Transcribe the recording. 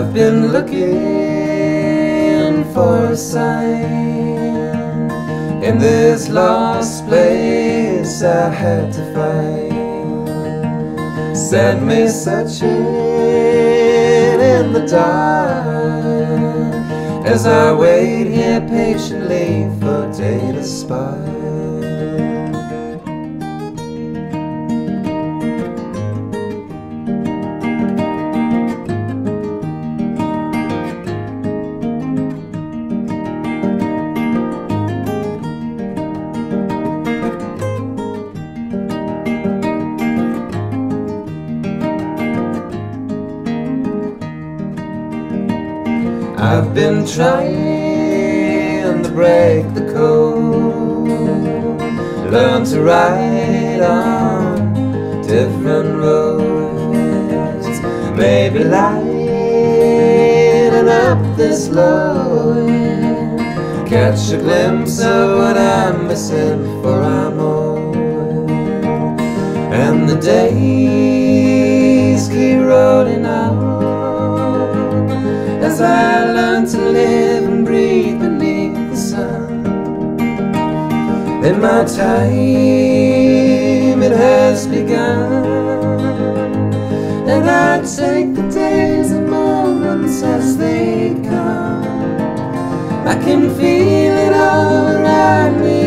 I've been looking for a sign in this lost place I had to find. Sent me searching in the dark as I wait here patiently for day to spark. I've been trying to break the code, learn to ride on different roads, maybe lighten up this load, catch a glimpse of what I'm missing, for I'm old, and the days keep rolling out as I learn to live and breathe beneath the sun. In my time it has begun, and I take the days and moments as they come. I can feel it all around me